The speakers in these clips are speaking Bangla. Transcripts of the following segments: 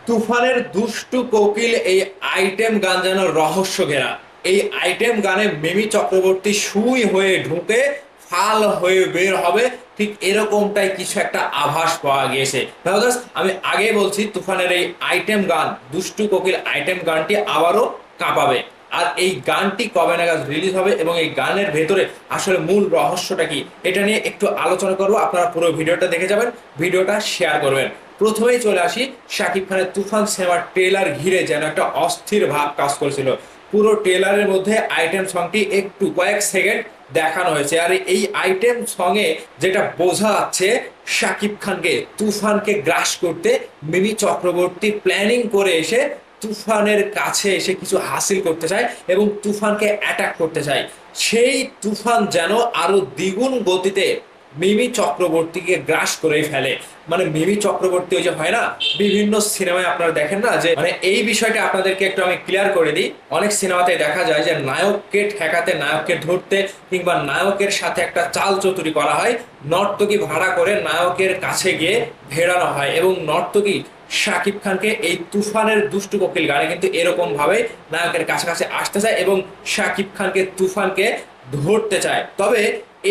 তুফানের দুষ্টু কোকিল এই আইটেম গান যেন রহস্য ঘেরা। এই আইটেম গানে মিমি চক্রবর্তী সুই হয়ে ঢুকে ফাল হয়ে বের হবে, ঠিক এরকমটাই কিছু একটা আভাস পাওয়া গিয়েছে। আমি আগে বলছি তুফানের এই আইটেম গান দুষ্টু কোকিল আইটেম গানটি আবারও কাঁপাবে। আর এই গানটি কবে নাগাদ রিলিজ হবে এবং এই গানের ভেতরে আসলে মূল রহস্যটা কি, এটা নিয়ে একটু আলোচনা করবো। আপনারা পুরো ভিডিওটা দেখে যাবেন, ভিডিওটা শেয়ার করবেন। প্রথমেই চলে আসি শাকিব খানের তুফান সিনেমার ট্রেলার ঘিরে যেন একটা অস্থির ভাব কাজ করেছিল। পুরো ট্রেলারের মধ্যে আইটেম সংটি একটু কয়েক সেকেন্ড দেখানো হয়েছে, আর এই আইটেম সঙ্গে যেটা বোঝা যাচ্ছে শাকিব খানকে তুফানকে গ্রাস করতে মিমি চক্রবর্তী প্ল্যানিং করে এসে তুফানের কাছে এসে কিছু হাসিল করতে চায় এবং তুফানকে অ্যাটাক করতে চায়। সেই তুফান যেন আরো দ্বিগুণ গতিতে মিমি চক্রবর্তীকে গ্রাস করে ফেলে। মানে মিমি চক্রবর্তী ওই যে হয় না বিভিন্ন সিনেমায় আপনারা দেখেন না, যে মানে এই বিষয়টা আপনাদেরকে একটু আমি ক্লিয়ার করে দিই। অনেক সিনেমাতে দেখা যায় যে নায়ককে ঠেকাতে, নায়ককে ধরতে কিংবা নায়কের সাথে একটা চাল চতুরি করা হয়, নর্তকী ভাড়া করে নায়কের কাছে গিয়ে ভেড়ানো হয় এবং নর্তকী শাকিব খানকে এই তুফানের দুষ্টু কোকিল গানে কিন্তু এরকম ভাবে নায়কের কাছাকাছি আসতে চায় এবং শাকিব খানকে তুফানকে ধরতে চায়। তবে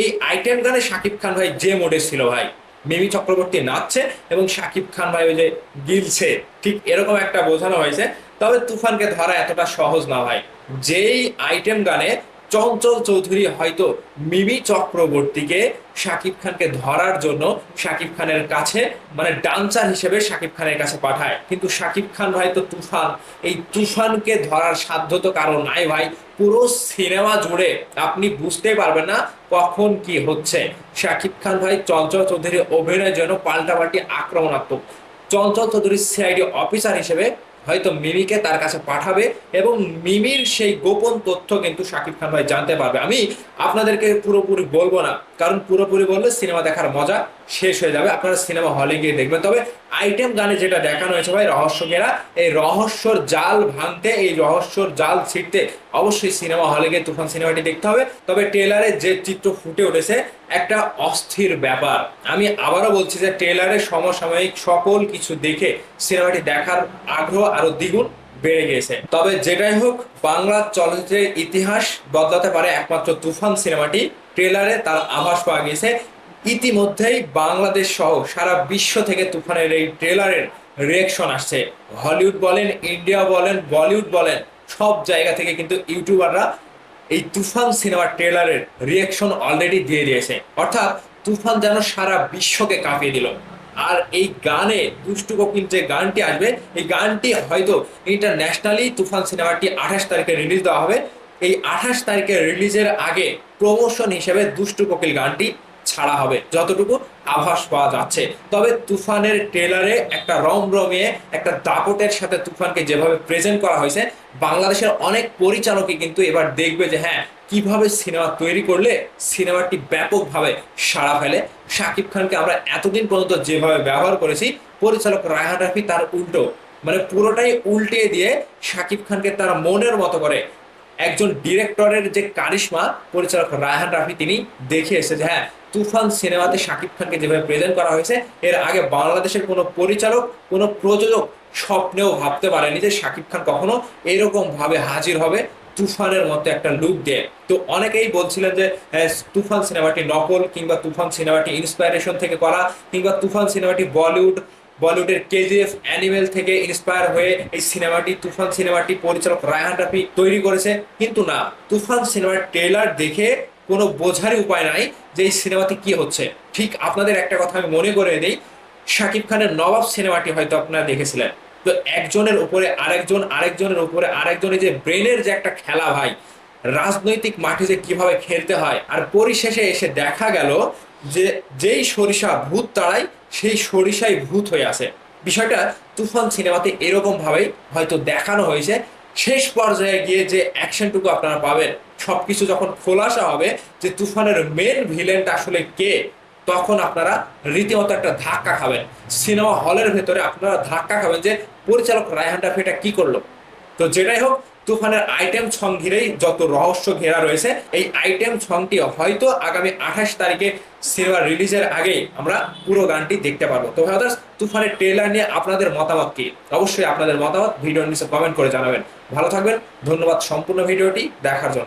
এই আইটেম গানে শাকিব খান ভাই যে মোডে ছিল ভাই, মিমি চক্রবর্তী নাচছে এবং শাকিব খান ভাই ওই যে গিলছে, ঠিক এরকম একটা বোঝানো হয়েছে। তবে তুফানকে ধরা এতটা সহজ না ভাই। যেই আইটেম গানে চঞ্চল চৌধুরী হয়তো মিমি চক্রবর্তীকে শাকিব খানকে ধরার জন্য শাকিব খানের কাছে মানে ডান্সার হিসেবে শাকিব খানের কাছে পাঠায়, কিন্তু শাকিব খান ভাই তো তুফান, এই তুফানকে ধরার সাধ্য তো কারো নাই ভাই। পুরো সিনেমা জুড়ে আপনি বুঝতে পারবেন না কখন কি হচ্ছে। শাকিব খান ভাই চঞ্চল চৌধুরীর অভিনয়ের জন্য পাল্টাপাল্টি আক্রমণাত্মক। চঞ্চল চৌধুরী সিআইডি অফিসার হিসেবে হয়তো মিমিকে তার কাছে পাঠাবে এবং মিমির সেই গোপন তথ্য কিন্তু শাকিব খান ভাই জানতে পারবে। আমি আপনাদেরকে পুরোপুরি বলবো না, কারণ পুরোপুরি বললে সিনেমা দেখার মজা শেষ হয়ে যাবে, আপনারা সিনেমা হলে গিয়ে দেখবেন। তবে আইটেম গানে যেটা দেখানো হয়েছে ভাই রহস্য ঘেরা, এই রহস্যর জাল ভাঙতে, এই রহস্যর জাল ছিঁড়তে অবশ্যই সিনেমা হলে গিয়ে তুফান সিনেমাটি দেখতে হবে। তবে ট্রেলারে যে চিত্র ফুটে উঠেছে একটা অস্থির ব্যাপার। আমি আবারও বলছি যে ট্রেলারে সমসাময়িক সকল কিছু দেখে সিনেমাটি দেখার আগ্রহ আরো দ্বিগুণ বেড়ে গিয়েছে। তবে যেটাই হোক, বাংলা চলচ্চিত্রের ইতিহাস বদলাতে পারে একমাত্র তুফান সিনেমাটি। ট্রেলারে তার আভাস পাওয়া গিয়েছে। ইতিমধ্যেই বাংলাদেশ সহ সারা বিশ্ব থেকে তুফানের এই ট্রেলারের রিয়েকশন আসছে। হলিউড বলেন, ইন্ডিয়া বলেন, বলিউড বলেন, সব জায়গা থেকে কিন্তু ইউটিউবাররা এই তুফান সিনেমার ট্রেলারের রিয়েকশন অলরেডি দিয়ে দিয়েছে। অর্থাৎ তুফান যেন সারা বিশ্বকে কাঁপিয়ে দিল। আর এই গানে দুষ্টু কোকিল যে গানটি আসবে, এই গানটি হয়তো ইন্টারন্যাশনালি তুফান সিনেমাটি 28 তারিখে রিলিজ দেওয়া হবে। এই 28 তারিখে রিলিজের আগে প্রমোশন হিসেবে দুষ্টু কোকিল গানটি ছাড়া হবে যতটুকু আভাস পাওয়া যাচ্ছে। তবে তুফানের ট্রেলারে একটা রমরমিয়ে একটা দাপটের সাথে তুফানকে যেভাবে প্রেজেন্ট করা হয়েছে, বাংলাদেশের অনেক পরিচালকই কিন্তু এবার দেখবে যে হ্যাঁ কিভাবে সিনেমা তৈরি করলে সিনেমাটি ব্যাপকভাবে সাড়া ফেলে। শাকিব খানকে আমরা এতদিন পর্যন্ত যেভাবে ব্যবহার করেছি, পরিচালক রায়হান রাফি তার উল্টো, মানে পুরোটাই উল্টিয়ে দিয়ে শাকিব খানকে তার মনের মতো করে একজন ডিরেক্টরের যে কারিশমা পরিচালক রায়হান রাফি তিনি দেখে এসেছে যে হ্যাঁ তুফান সিনেমাতে শাকিব খানকে যেভাবে প্রেজেন্ট করা হয়েছে, এর আগে বাংলাদেশের কোনো পরিচালক, কোনো প্রযোজক স্বপ্নেও ভাবতে পারেনি যে শাকিব খান কখনো এরকম ভাবে হাজির হবে তুফানের মতো একটা লুক দিয়ে। তো অনেকেই বলছিলেন যে তুফান সিনেমাটি নকল, কিংবা তুফান সিনেমাটি ইন্সপায়ারেশন থেকে করা, কিংবা তুফান সিনেমাটি বলিউডের কেজিএফ অ্যানিমেল থেকে ইন্সপায়ার হয়ে এই সিনেমাটি, তুফান সিনেমাটি পরিচালক রায়হান রাফি তৈরি করেছে। কিন্তু না, তুফান সিনেমার ট্রেলার দেখে কোনো বোঝারই উপায় নাই যে এই সিনেমাতে কি হচ্ছে। ঠিক আপনাদের একটা কথা আমি মনে করে দিই, শাকিব খানের নবাব সিনেমাটি হয়তো আপনারা দেখেছিলেন। তো একজনের উপরে আরেকজন, আরেকজনের উপরে আরেকজনের যে ব্রেনের যে একটা খেলা ভাই, রাজনৈতিক মাঠে যে কিভাবে খেলতে হয়, আর পরিশেষে এসে দেখা গেল যে যেই সরিষা ভূত তাড়ায় সেই সরিষাই ভূত হয়ে আছে। বিষয়টা তুফান সিনেমাতে এরকম ভাবেই হয়তো দেখানো হয়েছে। শেষ পর্যায়ে গিয়ে যে অ্যাকশনটুকু আপনারা পাবেন, সবকিছু যখন খোলাসা হবে যে তুফানের মেন ভিলেনটা আসলে কে, তখন আপনারা রীতিমতো একটা ধাক্কা খাবেন। সিনেমা হলের ভেতরে আপনারা ধাক্কা খাবেন যে পরিচালক রায়হান রাফি এটা কি করলো। তো যেটাই হোক, তুফানের আইটেম সং ঘিরেই যত রহস্য ঘেরা রয়েছে, এই আইটেম সংটি হয়তো আগামী 28 তারিখে সিনেমা রিলিজের আগেই আমরা পুরো গানটি দেখতে পারবো। তো ভাইয়ার্স, তুফানের ট্রেলার নিয়ে আপনাদের মতামত কি? অবশ্যই আপনাদের মতামত ভিডিওর নিচে কমেন্ট করে জানাবেন। ভালো থাকবেন, ধন্যবাদ সম্পূর্ণ ভিডিওটি দেখার জন্য।